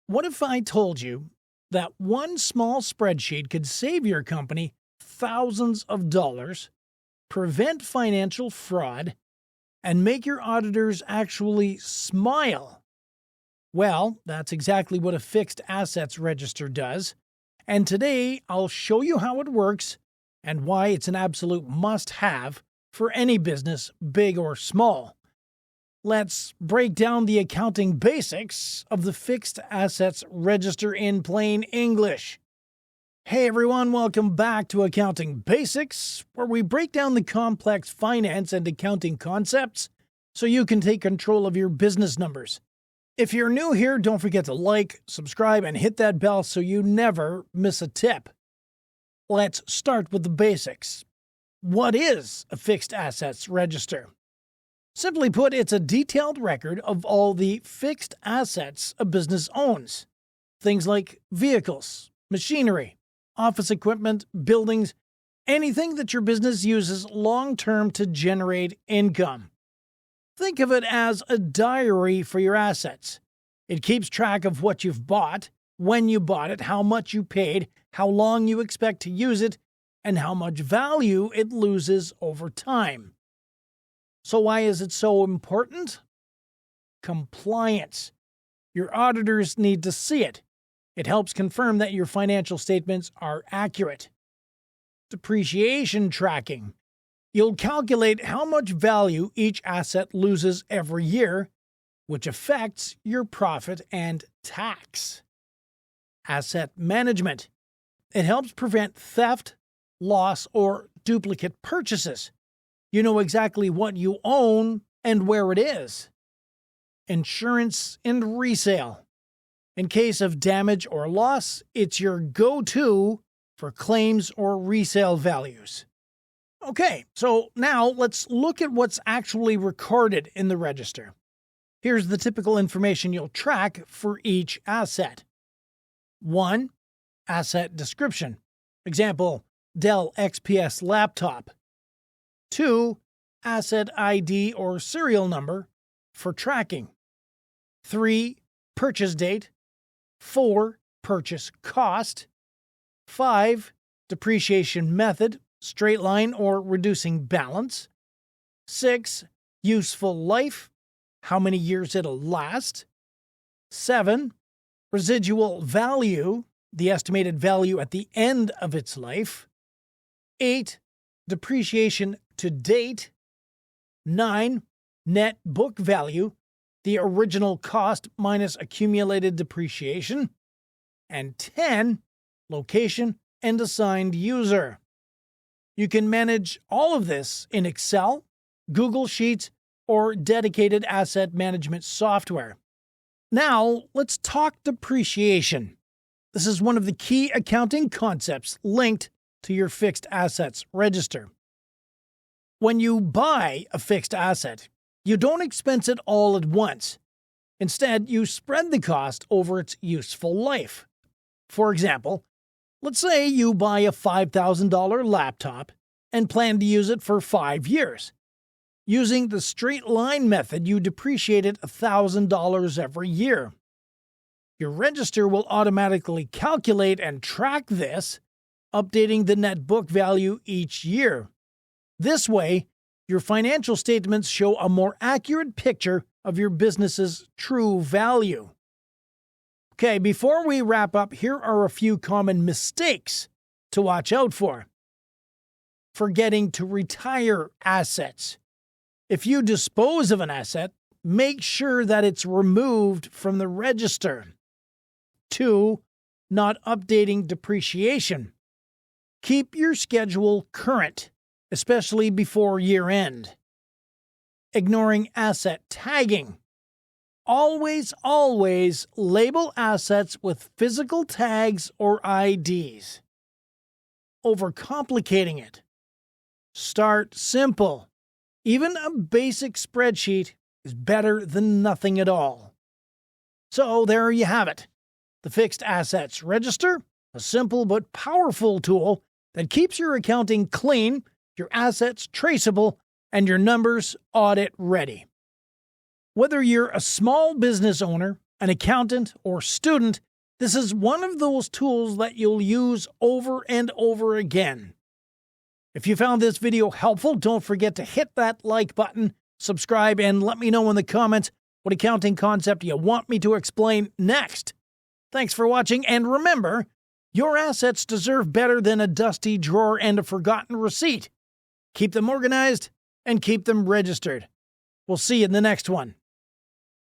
What if I told you that one small spreadsheet could save your company thousands of dollars, prevent financial fraud, and make your auditors actually smile? Well, that's exactly what a fixed assets register does. And today I'll show you how it works and why it's an absolute must-have for any business, big or small. Let's break down the accounting basics of the fixed assets register in plain English. Hey everyone, welcome back to Accounting Basics, where we break down the complex finance and accounting concepts so you can take control of your business numbers. If you're new here, don't forget to like, subscribe, and hit that bell so you never miss a tip. Let's start with the basics. What is a fixed assets register? Simply put, it's a detailed record of all the fixed assets a business owns. Things like vehicles, machinery, office equipment, buildings, anything that your business uses long-term to generate income. Think of it as a diary for your assets. It keeps track of what you've bought, when you bought it, how much you paid, how long you expect to use it, and how much value it loses over time. So why is it so important? Compliance. Your auditors need to see it. It helps confirm that your financial statements are accurate. Depreciation tracking. You'll calculate how much value each asset loses every year, which affects your profit and tax. Asset management. It helps prevent theft, loss, or duplicate purchases. You know exactly what you own and where it is. Insurance and resale. In case of damage or loss, it's your go-to for claims or resale values. Okay, so now let's look at what's actually recorded in the register. Here's the typical information you'll track for each asset. 1. Asset description. Example, Dell XPS laptop. 2. Asset ID or serial number for tracking. 3. Purchase date. 4. Purchase cost. 5. Depreciation method, straight line or reducing balance. 6. Useful life, how many years it'll last. 7. Residual value, the estimated value at the end of its life. 8. Depreciation to date. 9. Net book value, the original cost minus accumulated depreciation. And 10. Location and assigned user. You can manage all of this in Excel, Google Sheets, or dedicated asset management software. Now, let's talk depreciation. This is one of the key accounting concepts linked to your fixed assets register. When you buy a fixed asset, you don't expense it all at once. Instead, you spread the cost over its useful life. For example, let's say you buy a $5,000 laptop and plan to use it for 5 years. Using the straight line method, you depreciate it $1,000 every year. Your register will automatically calculate and track this, updating the net book value each year. This way, your financial statements show a more accurate picture of your business's true value. Okay, before we wrap up, here are a few common mistakes to watch out for. Forgetting to retire assets. If you dispose of an asset, make sure that it's removed from the register. 2. Not updating depreciation. Keep your schedule current, especially before year-end. Ignoring asset tagging. Always label assets with physical tags or IDs. Overcomplicating it. Start simple. Even a basic spreadsheet is better than nothing at all. So there you have it. The Fixed Assets Register, a simple but powerful tool that keeps your accounting clean, your assets traceable, and your numbers audit ready. Whether you're a small business owner an accountant, or student, this is one of those tools that you'll use over and over again. If you found this video helpful, don't forget to hit that like button, subscribe, and let me know in the comments what accounting concept you want me to explain next. Thanks for watching, and remember, your assets deserve better than a dusty drawer and a forgotten receipt. Keep them organized and keep them registered. We'll see you in the next one.